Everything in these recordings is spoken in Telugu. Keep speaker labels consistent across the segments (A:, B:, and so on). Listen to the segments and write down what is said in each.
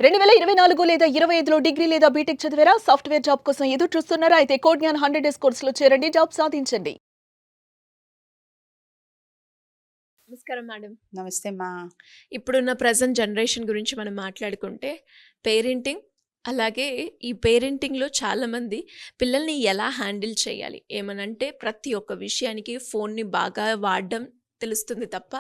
A: 2024 లేదా 25లో డిగ్రీ లేదా బీటెక్ చదివారా? సాఫ్ట్‌వేర్ జాబ్ కోసం ఎదురు చూస్తున్నారా? అయితే కోడ్ జ్ఞాన్ 100 డేస్ కోర్సులో చేరండి. జాబ్ సాధించండి.
B: నమస్కారం మేడం.
C: నమస్తే మా.
B: ఇప్పుడున్న ప్రెజెంట్ జనరేషన్ గురించి మనం మాట్లాడుకుంటే పేరెంటింగ్, అలాగే ఈ పేరెంటింగ్‌లో చాలామంది పిల్లల్ని ఎలా హ్యాండిల్ చేయాలి? ఏమనంటే ప్రతి ఒక్క విషయానికి ఫోన్‌ని బాగా వాడడం తెలుస్తుంది తప్ప,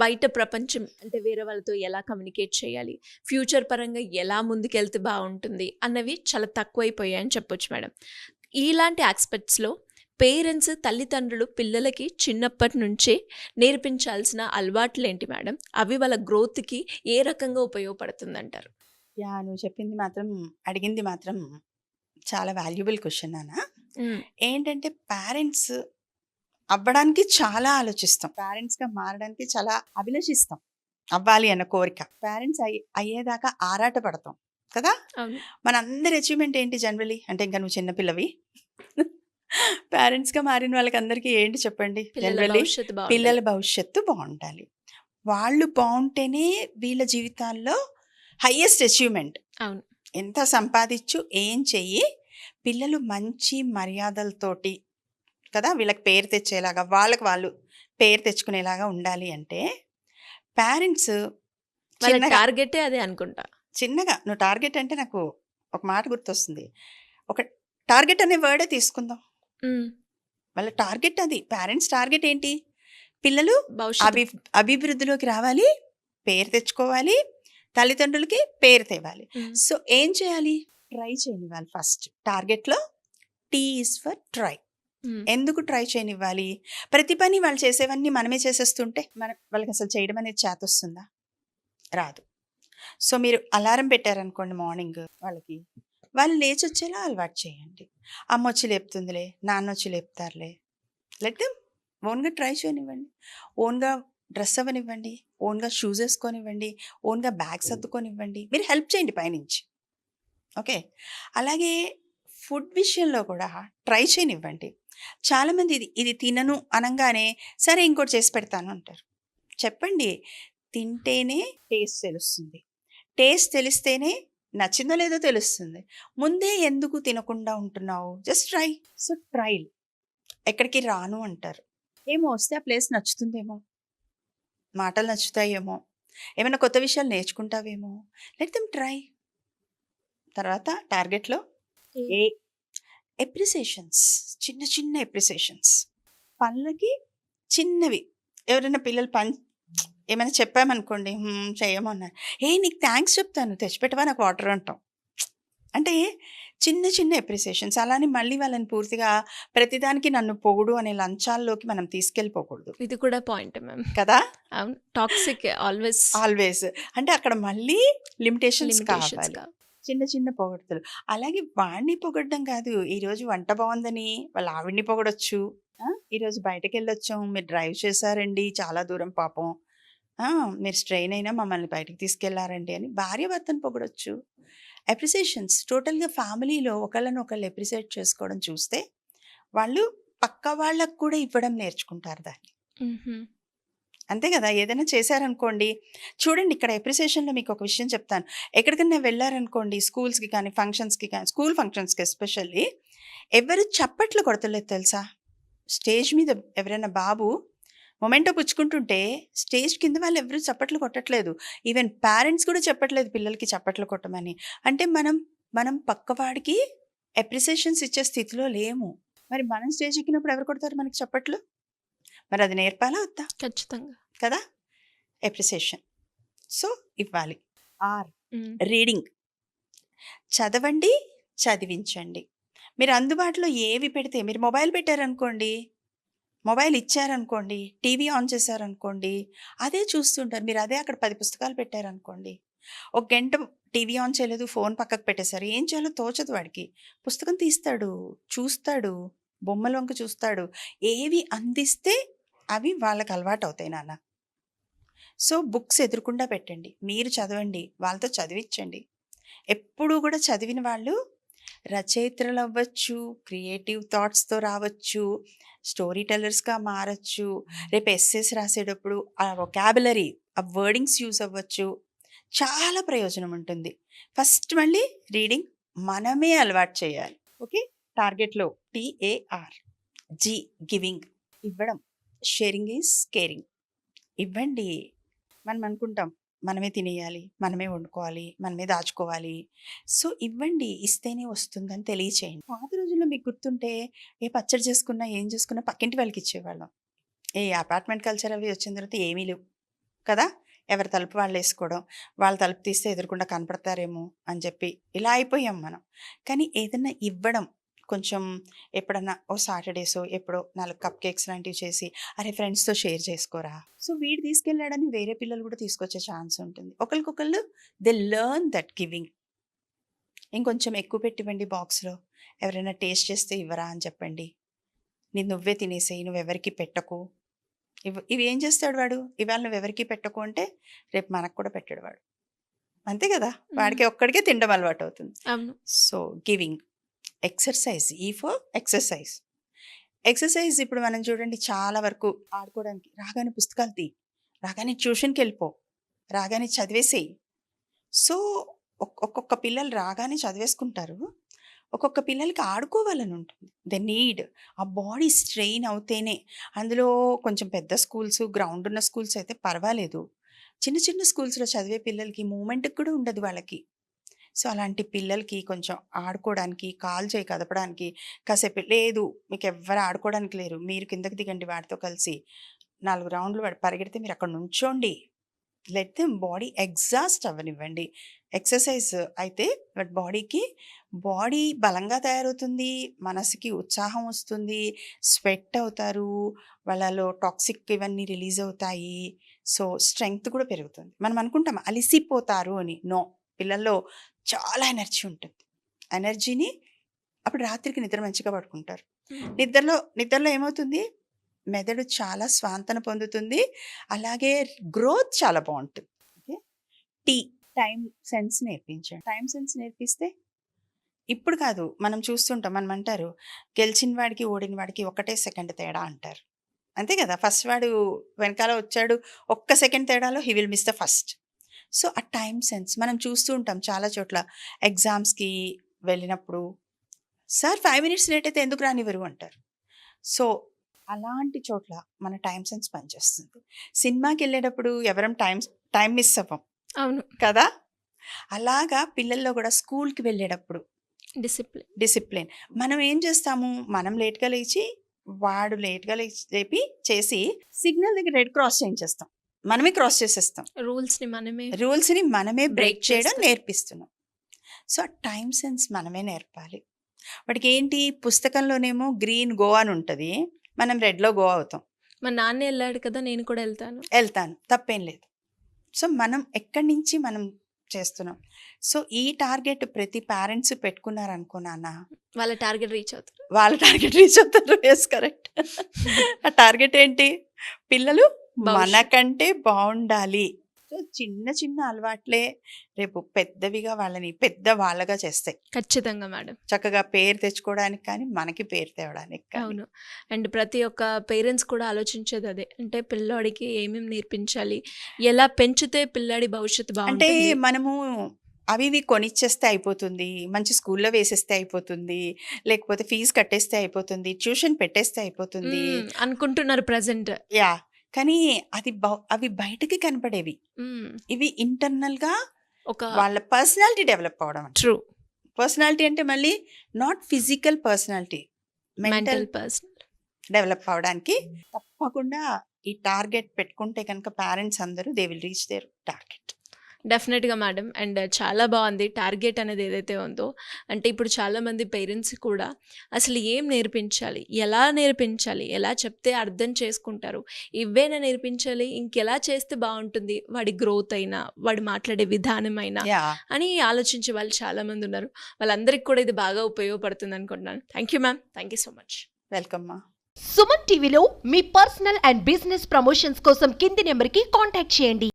B: బయట ప్రపంచం అంటే వేరే వాళ్ళతో ఎలా కమ్యూనికేట్ చేయాలి? ఫ్యూచర్ పరంగా ఎలా ముందుకెళ్తే బావుంటుంది? అన్నవి చాలా తక్కువైపోయాయని చెప్పొచ్చు మేడం. ఇలాంటి యాస్పెక్ట్స్‌లో పేరెంట్స్, తల్లిదండ్రులు పిల్లలకి చిన్నప్పటి నుంచే నేర్పించాల్సిన అలవాట్లేంటి మేడం? అవి వాళ్ళ గ్రోత్‌కి ఏ రకంగా ఉపయోగపడుతుందంటారు?
C: నువ్వు చెప్పింది మాత్రం, అడిగింది మాత్రం చాలా వాల్యుబుల్ క్వశ్చన్ నాన్న.
B: హ్మ్.
C: ఏంటంటే పేరెంట్స్ అవ్వడానికి చాలా ఆలోచిస్తాం, పేరెంట్స్గా మారడానికి చాలా అభిలషిస్తాం, అవ్వాలి అన్న కోరిక. పేరెంట్స్ అయ్యేదాకా ఆరాట పడతాం కదా.
B: అవును.
C: మనందరి అచీవ్మెంట్ ఏంటి జనరలీ? అంటే ఇంకా నువ్వు చిన్నపిల్లవి. పేరెంట్స్గా మారిన వాళ్ళకి అందరికీ ఏంటి చెప్పండి?
B: పిల్లల
C: జనరలీ
B: భవిష్యత్తు
C: పిల్లల
B: బావుండాలి.
C: భవిష్యత్తు బాగుండాలి. వాళ్ళు బాగుంటేనే వీళ్ళ జీవితాల్లో హయ్యెస్ట్ అచీవ్మెంట్.
B: అవును.
C: ఎంత సంపాదించు ఏం చెయ్యి, పిల్లలు మంచి మర్యాదలతోటి కదా వీళ్ళకి పేరు తెచ్చేలాగా, వాళ్ళకి వాళ్ళు పేరు తెచ్చుకునేలాగా ఉండాలి అంటే పేరెంట్స్
B: వాళ్ళ
C: చిన్నగా
B: టార్గెటే అదే అనుకుంటా.
C: చిన్నగా నువ్వు టార్గెట్ అంటే నాకు ఒక మాట గుర్తొస్తుంది. ఒక టార్గెట్ అనే వర్డే తీసుకుందాం.
B: హ్మ్.
C: వాళ్ళ టార్గెట్ అది. పేరెంట్స్ టార్గెట్ ఏంటి? పిల్లలు
B: భవిష్యత్తు.
C: అభివృద్ధిలోకి రావాలి, పేరు తెచ్చుకోవాలి, తల్లిదండ్రులకి పేరు తేవాలి.
B: హ్మ్.
C: సో ఏం చేయాలి? ట్రై చేయనివ్వాలి. ఫస్ట్ టార్గెట్లో టీ ఈజ్ ఫర్ ట్రై.
B: హ్మ్.
C: ఎందుకు ట్రై చేయనివ్వాలి? ప్రతి పని వాళ్ళు చేసేవన్నీ మనమే చేసేస్తుంటే వాళ్ళకి అసలు చేయడం అనేది చేతొస్తుందా? రాదు. సో మీరు అలారం పెట్టారనుకోండి మార్నింగ్ వాళ్ళకి, వాళ్ళు లేచి వచ్చేలా అలవాటు చేయండి. అమ్మ వచ్చి లేపుతుందిలే, నాన్న వచ్చి లేపుతారులే, లెట్ దెమ్ ఓన్గా ట్రై చేయనివ్వండి. ఓన్గా డ్రెస్ అవ్వనివ్వండి, ఓన్గా షూస్ వేసుకొనివ్వండి, ఓన్గా బ్యాగ్స్ సర్దుకొనివ్వండి. మీరు హెల్ప్ చేయండి పైనుంచి. ఓకే. అలాగే ఫుడ్ విషయంలో కూడా ట్రై చేయనివ్వండి. చాలామంది ఇది ఇది తినను అనంగానే సరే ఇంకోటి చేసి పెడతాను అంటారు. చెప్పండి, తింటేనే టేస్ట్ తెలుస్తుంది, టేస్ట్ తెలిస్తేనే నచ్చిందో లేదో తెలుస్తుంది. ముందే ఎందుకు తినకుండా ఉంటున్నావు? Just try. So trial. ఎక్కడికి రాను అంటారు. ఏమో వస్తే ఆ ప్లేస్ నచ్చుతుందేమో, మాటలు నచ్చుతాయేమో, ఏమైనా కొత్త విషయాలు నేర్చుకుంటావేమో. Let them try. తర్వాత టార్గెట్లో ఏ ఎప్రిసియేషన్స్, చిన్న చిన్న ఎప్రిసియేషన్స్, పనులకి చిన్నవి. ఎవరైనా పిల్లలు ఏమైనా చెప్పామనుకోండి, చేయము అన్నారు, నీకు థ్యాంక్స్ చెప్తాను, తెచ్చిపెట్టవా నాకు వాటర్ అంటాం. అంటే చిన్న చిన్న ఎప్రిసియేషన్స్. అలానే మళ్ళీ వాళ్ళని పూర్తిగా ప్రతిదానికి నన్ను పొగుడు అనే లంచాల్లోకి మనం తీసుకెళ్ళిపోకూడదు
B: ఇది కూడా పాయింటే మ్యామ్.
C: కదా.
B: అవును. టాక్సిక్ ఆల్వేస్
C: ఆల్వేస్ అంటే అక్కడ మళ్ళీ లిమిటేషన్స్
B: లిమిటేషన్స్
C: కావాలి. చిన్న చిన్న పొగడ్తలు. అలాగే వాడిని పొగడ్డం కాదు, ఈరోజు వంట బాగుందని వాళ్ళ ఆవిడ్ని పొగడొచ్చు. ఈరోజు బయటకు వెళ్ళొచ్చాం, మీరు డ్రైవ్ చేశారండి చాలా దూరం పాపం, మీరు స్ట్రెయిన్ అయినా మమ్మల్ని బయటకు తీసుకెళ్లారండి అని భార్య భర్తను పొగడొచ్చు. అప్రిసియేషన్స్ టోటల్గా ఫ్యామిలీలో ఒకళ్ళని ఒకళ్ళు అప్రిసియేట్ చేసుకోవడం చూస్తే వాళ్ళు పక్క వాళ్ళకు కూడా ఇవ్వడం నేర్చుకుంటారు దాన్ని. అంతే కదా. ఏదైనా చేశారనుకోండి, చూడండి ఇక్కడ అప్రిసియేషన్లో మీకు ఒక విషయం చెప్తాను. ఎక్కడికైనా వెళ్ళారనుకోండి, స్కూల్స్కి కానీ ఫంక్షన్స్కి కానీ, స్కూల్ ఫంక్షన్స్కి ఎస్పెషల్లీ ఎవరు చప్పట్లు కొడతలేదు తెలుసా? స్టేజ్ మీద ఎవరైనా బాబు మొమెంటో పుచ్చుకుంటుంటే స్టేజ్ కింద వాళ్ళు ఎవరు చప్పట్లు కొట్టట్లేదు. ఈవెన్ పేరెంట్స్ కూడా చెప్పట్లేదు పిల్లలకి చప్పట్లు కొట్టమని. అంటే మనం పక్కవాడికి అప్రిసియేషన్స్ ఇచ్చే స్థితిలో లేము. మరి మనం స్టేజ్ ఎక్కినప్పుడు ఎవరు కొడతారు మనకి చప్పట్లు? మరి అది నేర్పాలా వద్దా?
B: ఖచ్చితంగా
C: కదా. అప్రిసియేషన్ సో ఇవ్వాలి. ఆర్
B: హ్మ్.
C: రీడింగ్. చదవండి, చదివించండి. మీరు అందుబాటులో ఏవి పెడితే, మీరు మొబైల్ పెట్టారనుకోండి, మొబైల్ ఇచ్చారనుకోండి, టీవీ ఆన్ చేశారనుకోండి, అదే చూస్తుంటారు. మీరు అదే అక్కడ 10 పుస్తకాలు పెట్టారనుకోండి, ఒక గంట టీవీ ఆన్ చేయలేదు, ఫోన్ పక్కకు పెట్టేశారు, ఏం చేయాలో తోచదు వాడికి. పుస్తకం తీస్తాడు, చూస్తాడు, బొమ్మల వంక చూస్తాడు. ఏవి అందిస్తే అవి వాళ్ళకి అలవాటు అవుతాయి నాన్న. సో బుక్స్ ఎదురుకుండా పెట్టండి, మీరు చదవండి, వాళ్ళతో చదివించండి. ఎప్పుడూ కూడా చదివిన వాళ్ళు రచయిత్రులు అవ్వచ్చు, క్రియేటివ్ థాట్స్తో రావచ్చు, స్టోరీ టెల్లర్స్గా మారచ్చు. రేపు ఎస్సేస్ రాసేటప్పుడు ఆ వొకాబులరీ, ఆ వర్డింగ్స్ యూస్ అవ్వచ్చు. చాలా ప్రయోజనం ఉంటుంది. ఫస్ట్ మళ్ళీ రీడింగ్ మనమే అలవాటు చేయాలి. ఓకే, టార్గెట్లో TAR, G గివింగ్, ఇవ్వడం. Sharing is caring. ఇవ్వండి. మనం అనుకుంటాం మనమే తినేయాలి, మనమే వండుకోవాలి, మనమే దాచుకోవాలి. సో ఇవ్వండి, ఇస్తేనే వస్తుందని తెలియచేయండి. పాత రోజుల్లో మీకు గుర్తుంటే ఏ పచ్చడి చేసుకున్నా ఏం చేసుకున్నా పక్కింటి వాళ్ళకి ఇచ్చేవాళ్ళం. ఏ అపార్ట్మెంట్ కల్చర్ అవి వచ్చిన తర్వాత ఏమీ లేవు కదా. ఎవరి తలుపు వాళ్ళు వేసుకోవడం, వాళ్ళ తలుపు తీస్తే ఎదురుకుండా కనపడతారేమో అని చెప్పి ఇలా అయిపోయాం మనం. కానీ ఏదన్నా ఇవ్వడం, కొంచెం ఎప్పుడన్నా ఓ సాటర్డేసో ఎప్పుడో 4 కప్ కేక్స్ లాంటివి చేసి అరే ఫ్రెండ్స్తో షేర్ చేసుకోరా. సో వీడు తీసుకెళ్ళాడని వేరే పిల్లలు కూడా తీసుకొచ్చే ఛాన్స్ ఉంటుంది. ఒకరికొకళ్ళు దే లెర్న్ దట్ గివింగ్. ఇంకొంచెం ఎక్కువ పెట్టివ్వండి బాక్స్లో, ఎవరైనా టేస్ట్ చేస్తే ఇవ్వరా అని చెప్పండి. నువ్వే తినేసేయి, నువ్వెవరికి పెట్టకు. ఇవి ఏం చేస్తాడు వాడు, ఇవాళ నువ్వెవరికి పెట్టకు అంటే రేపు మనకు కూడా పెట్టాడు వాడు. అంతే కదా, వాడికి ఒక్కడికే తినడం అలవాటు అవుతుంది.
B: అవును.
C: So giving. ఎక్సర్సైజ్, ఈ ఫర్ ఎక్సర్సైజ్. ఎక్సర్సైజ్ ఇప్పుడు మనం చూడండి చాలా వరకు ఆడుకోవడానికి రాగానే పుస్తకాలు తీ, రాగానే ట్యూషన్కి వెళ్ళిపో, రాగానే చదివేసేయి. సో ఒక్కొక్క పిల్లలు రాగానే చదివేసుకుంటారు, ఒక్కొక్క పిల్లలకి ఆడుకోవాలని ఉంటుంది. ద నీడ్, ఆ బాడీ స్ట్రెయిన్ అవుతేనే. అందులో కొంచెం పెద్ద స్కూల్స్, గ్రౌండ్ ఉన్న స్కూల్స్ అయితే పర్వాలేదు. చిన్న చిన్న స్కూల్స్లో చదివే పిల్లలకి మూమెంట్కి కూడా ఉండదు వాళ్ళకి. సో అలాంటి పిల్లలకి కొంచెం ఆడుకోవడానికి, కాలు చేయి కదపడానికి కాసేపు, లేదు మీకు ఎవ్వరు ఆడుకోవడానికి లేరు, మీరు కిందకి దిగండి వాడితో కలిసి 4 రౌండ్లు వాడు పరిగెడితే మీరు అక్కడ నుంచోండి. లెట్ దెమ్ బాడీ ఎగ్జాస్ట్ అవ్వనివ్వండి. ఎక్సర్సైజ్ అయితే వాడి బాడీ బలంగా తయారవుతుంది, మనసుకి ఉత్సాహం వస్తుంది, స్వెట్ అవుతారు, వాళ్ళలో టాక్సిక్ ఇవన్నీ రిలీజ్ అవుతాయి. సో స్ట్రెంగ్త్ కూడా పెరుగుతుంది. మనం అనుకుంటాం అలిసిపోతారు అని. నో, పిల్లల్లో చాలా ఎనర్జీ ఉంటుంది. ఎనర్జీని అప్పుడు రాత్రికి నిద్ర మంచిగా పడుకుంటారు. నిద్రలో ఏమవుతుంది, మెదడు చాలా స్వాంతన పొందుతుంది, అలాగే గ్రోత్ చాలా బాగుంటుంది. ఓకే, టైం సెన్స్ నేర్పించండి. టైం సెన్స్ నేర్పిస్తే ఇప్పుడు కాదు, మనం చూస్తుంటాం, మనం అంటారు గెలిచిన వాడికి ఓడిన వాడికి 1 సెకండ్ తేడా అంటారు. అంతే కదా, ఫస్ట్ వాడు వెనకాల వచ్చాడు, 1 సెకండ్ తేడాలో he will miss the first. So ఆ టైం సెన్స్ మనం చూస్తూ ఉంటాం చాలా చోట్ల. ఎగ్జామ్స్కి వెళ్ళినప్పుడు సార్ 5 మినిట్స్ లేట్ అయితే ఎందుకు రానివ్వరు అంటారు. సో అలాంటి చోట్ల మన టైం సెన్స్ పనిచేస్తుంది. సినిమాకి వెళ్ళేటప్పుడు ఎవరం టైం మిస్ అవ్వం.
B: అవును
C: కదా, అలాగా పిల్లల్లో కూడా స్కూల్కి వెళ్ళేటప్పుడు డిసిప్లిన్. మనం ఏం చేస్తాము, మనం లేట్గా లేచి వాడు లేట్గా లేపి చేసి సిగ్నల్ దగ్గర రెడ్ క్రాస్ చేయించేస్తాం, మనమే క్రాస్ చేసేస్తాం. రూల్స్ని మనమే బ్రేక్ చేయడం నేర్పిస్తున్నాం. సో ఆ టైం సెన్స్ మనమే నేర్పాలి. వాడికి ఏంటి, పుస్తకంలోనేమో గ్రీన్ గో అని ఉంటుంది, మనం రెడ్లో గో అవుతాం.
B: మా నాన్న వెళ్ళాడు కదా, నేను కూడా వెళ్తాను, తప్పేం లేదు.
C: సో మనం ఎక్కడి నుంచి మనం చేస్తున్నాం. సో ఈ టార్గెట్ ప్రతి పేరెంట్స్ పెట్టుకున్నారనుకో నాన్న,
B: వాళ్ళ టార్గెట్ రీచ్ అవుతారు.
C: Yes correct. ఆ టార్గెట్ ఏంటి, పిల్లలు మనకంటే బాగుండాలి. సో చిన్న చిన్న అలవాట్లే రేపు పెద్దవిగా వాళ్ళని వాళ్ళగా చేస్తాయి.
B: ఖచ్చితంగా మేడం.
C: చక్కగా పేరు తెచ్చుకోవడానికి కానీ, మనకి పేరు తేవడానికి కానీ.
B: అవును. అండ్ ప్రతి ఒక్క పేరెంట్స్ కూడా ఆలోచించేది అదే, అంటే పిల్లాడికి ఏమేమి నేర్పించాలి, ఎలా పెంచితే పిల్లాడి భవిష్యత్తు
C: అంటే
B: బాగుంటుంది.
C: మనము అవి కొనిచ్చేస్తే అయిపోతుంది, మంచి స్కూల్లో వేసేస్తే అయిపోతుంది, లేకపోతే ఫీజు కట్టేస్తే అయిపోతుంది, ట్యూషన్ పెట్టేస్తే అయిపోతుంది
B: అనుకుంటున్నారు ప్రజెంట్.
C: యా, కానీ అవి బయటకి కనపడేవి. ఇవి ఇంటర్నల్ గా వాళ్ళ పర్సనాలిటీ డెవలప్ అవడం.
B: ట్రూ.
C: పర్సనాలిటీ అంటే మళ్ళీ not physical personality, mental develop అవడానికి తప్పకుండా ఈ టార్గెట్ పెట్టుకుంటే కనుక పేరెంట్స్ అందరూ they will reach there target.
B: డెఫినెట్గా మేడం. అండ్ చాలా బాగుంది టార్గెట్ అనేది ఏదైతే ఉందో. అంటే ఇప్పుడు చాలామంది పేరెంట్స్ కూడా అసలు ఏం నేర్పించాలి, ఎలా చెప్తే అర్థం చేసుకుంటారు, ఇవేనా నేర్పించాలి, ఇంకెలా చేస్తే బాగుంటుంది, వాడి గ్రోత్ అయినా, వాడు మాట్లాడే విధానం అయినా అని ఆలోచించే వాళ్ళు చాలామంది ఉన్నారు. వాళ్ళందరికీ కూడా ఇది బాగా ఉపయోగపడుతుంది అనుకుంటున్నాను. Thank you ma'am, thank you so much.
C: Welcome మా.
D: సుమన్ టీవీలో మీ పర్సనల్ అండ్ బిజినెస్ ప్రమోషన్స్ కోసం కింది నెంబర్కి కాంటాక్ట్ చేయండి.